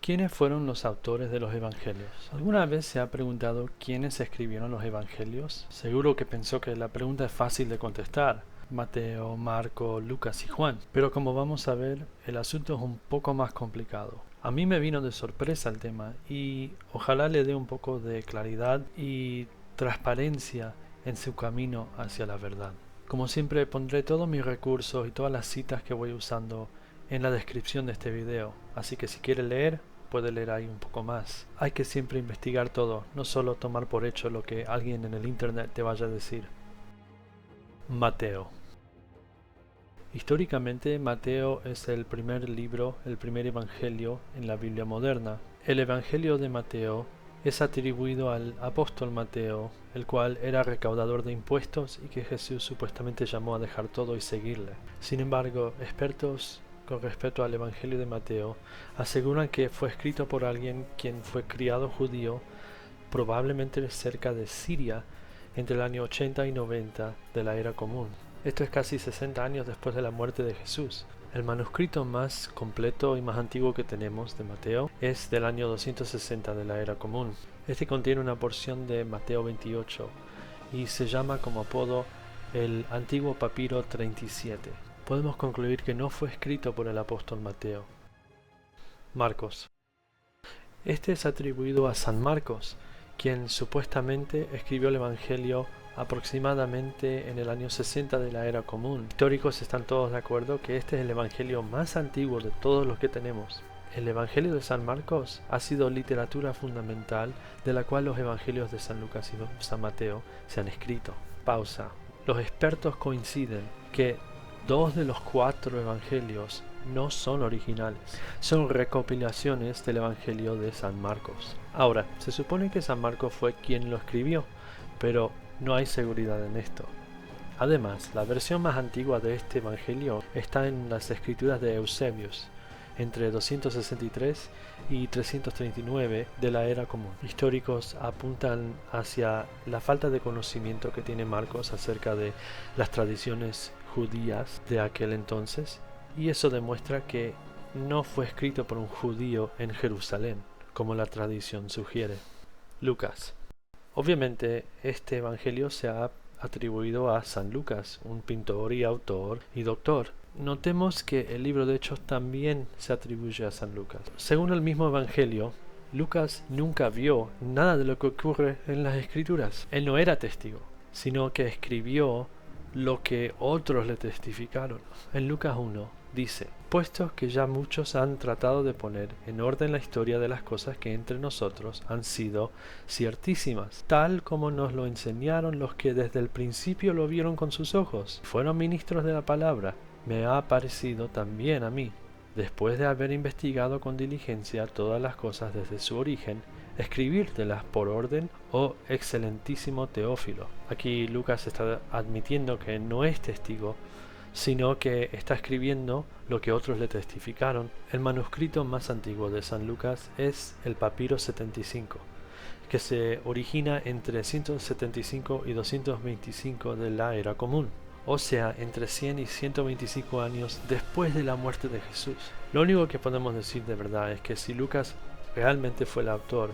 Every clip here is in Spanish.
¿Quiénes fueron los autores de los evangelios? ¿Alguna vez se ha preguntado quiénes escribieron los evangelios? Seguro que pensó que la pregunta es fácil de contestar. Mateo, Marco, Lucas y Juan. Pero como vamos a ver, el asunto es un poco más complicado. A mí me vino de sorpresa el tema y ojalá le dé un poco de claridad y transparencia en su camino hacia la verdad. Como siempre, pondré todos mis recursos y todas las citas que voy usando en la descripción de este video, así que si quiere leer, puede leer ahí un poco más. Hay que siempre investigar todo, no solo tomar por hecho lo que alguien en el internet te vaya a decir. Mateo. Históricamente, Mateo es el primer libro, el primer evangelio en la Biblia moderna. El evangelio de Mateo es atribuido al apóstol Mateo, el cual era recaudador de impuestos y que Jesús supuestamente llamó a dejar todo y seguirle. Sin embargo, expertos con respecto al evangelio de Mateo aseguran que fue escrito por alguien quien fue criado judío, probablemente cerca de Siria, entre el año 80 y 90 de la era común. Esto es casi 60 años después de la muerte de Jesús. El manuscrito más completo y más antiguo que tenemos de Mateo es del año 260 de la era común. Este contiene una porción de Mateo 28 y se llama como apodo el Antiguo Papiro 37. Podemos concluir que no fue escrito por el apóstol Mateo. Marcos. Este es atribuido a San Marcos, quien supuestamente escribió el Evangelio aproximadamente en el año 60 de la era común. Históricos están todos de acuerdo que este es el Evangelio más antiguo de todos los que tenemos. El Evangelio de San Marcos ha sido literatura fundamental de la cual los Evangelios de San Lucas y San Mateo se han escrito. Pausa. Los expertos coinciden que 2 de los 4 evangelios no son originales, son recopilaciones del Evangelio de San Marcos. Ahora, se supone que San Marcos fue quien lo escribió, pero no hay seguridad en esto. Además, la versión más antigua de este Evangelio está en las escrituras de Eusebius, entre 263 y 339 de la era común. Históricos apuntan hacia la falta de conocimiento que tiene Marcos acerca de las tradiciones judías de aquel entonces, y eso demuestra que no fue escrito por un judío en Jerusalén, como la tradición sugiere. Lucas. Obviamente, este evangelio se ha atribuido a San Lucas, un pintor y autor y doctor. Notemos que el libro de Hechos también se atribuye a San Lucas. Según el mismo evangelio, Lucas nunca vio nada de lo que ocurre en las escrituras. Él no era testigo, sino que escribió lo que otros le testificaron. En Lucas 1 dice: puesto que ya muchos han tratado de poner en orden la historia de las cosas que entre nosotros han sido ciertísimas, tal como nos lo enseñaron los que desde el principio lo vieron con sus ojos, fueron ministros de la palabra, me ha parecido también a mí, después de haber investigado con diligencia todas las cosas desde su origen, escribírtelas por orden, oh excelentísimo Teófilo. Aquí Lucas está admitiendo que no es testigo, sino que está escribiendo lo que otros le testificaron. El manuscrito más antiguo de San Lucas es el Papiro 75, que se origina entre 175 y 225 de la era común, o sea, entre 100 y 125 años después de la muerte de Jesús. Lo único que podemos decir de verdad es que si Lucas realmente fue el autor,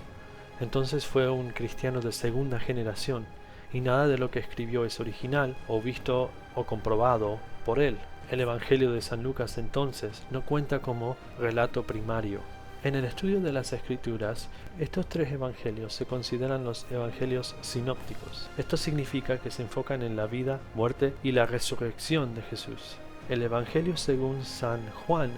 entonces fue un cristiano de segunda generación, y nada de lo que escribió es original, o visto o comprobado por él. El Evangelio de San Lucas entonces no cuenta como relato primario. En el estudio de las Escrituras, estos 3 evangelios se consideran los evangelios sinópticos. Esto significa que se enfocan en la vida, muerte y la resurrección de Jesús. El Evangelio según San Juan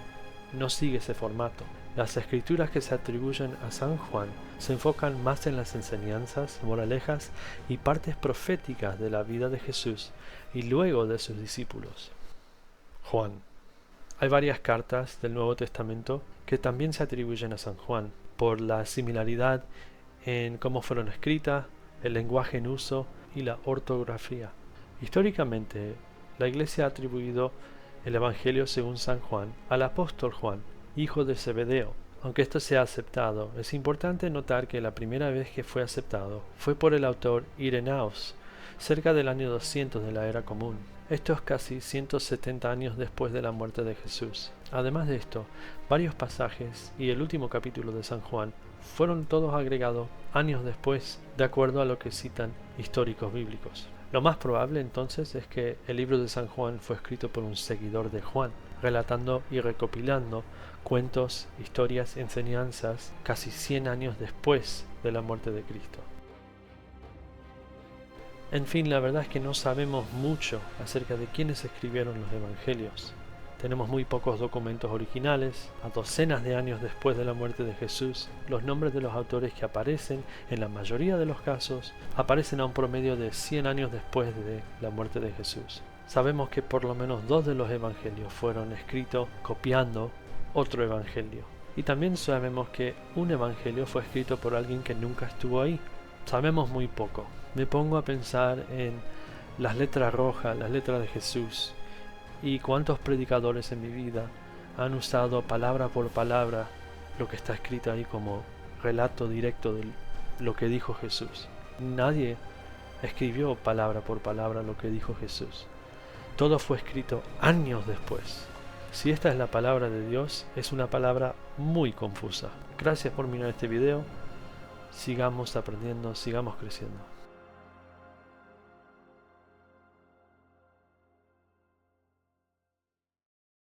no sigue ese formato. Las escrituras que se atribuyen a San Juan se enfocan más en las enseñanzas, moralejas y partes proféticas de la vida de Jesús y luego de sus discípulos. Juan. Hay varias cartas del Nuevo Testamento que también se atribuyen a San Juan, por la similaridad en cómo fueron escritas, el lenguaje en uso y la ortografía. Históricamente, la Iglesia ha atribuido el Evangelio según San Juan al apóstol Juan, hijo de Zebedeo. Aunque esto sea aceptado, es importante notar que la primera vez que fue aceptado fue por el autor Irenaos, cerca del año 200 de la era común. Esto es casi 170 años después de la muerte de Jesús. Además de esto, varios pasajes y el último capítulo de San Juan fueron todos agregados años después, de acuerdo a lo que citan históricos bíblicos. Lo más probable entonces es que el libro de San Juan fue escrito por un seguidor de Juan, relatando y recopilando cuentos, historias, enseñanzas casi 100 años después de la muerte de Cristo. En fin, la verdad es que no sabemos mucho acerca de quiénes escribieron los evangelios. Tenemos muy pocos documentos originales. A docenas de años después de la muerte de Jesús, los nombres de los autores que aparecen, en la mayoría de los casos, aparecen a un promedio de 100 años después de la muerte de Jesús. Sabemos que por lo menos 2 de los evangelios fueron escritos copiando otro evangelio. Y también sabemos que un evangelio fue escrito por alguien que nunca estuvo ahí. Sabemos muy poco. Me pongo a pensar en las letras rojas, las letras de Jesús, y cuántos predicadores en mi vida han usado palabra por palabra lo que está escrito ahí como relato directo de lo que dijo Jesús. Nadie escribió palabra por palabra lo que dijo Jesús. Todo fue escrito años después. Si esta es la palabra de Dios, es una palabra muy confusa. Gracias por mirar este video. Sigamos aprendiendo, sigamos creciendo.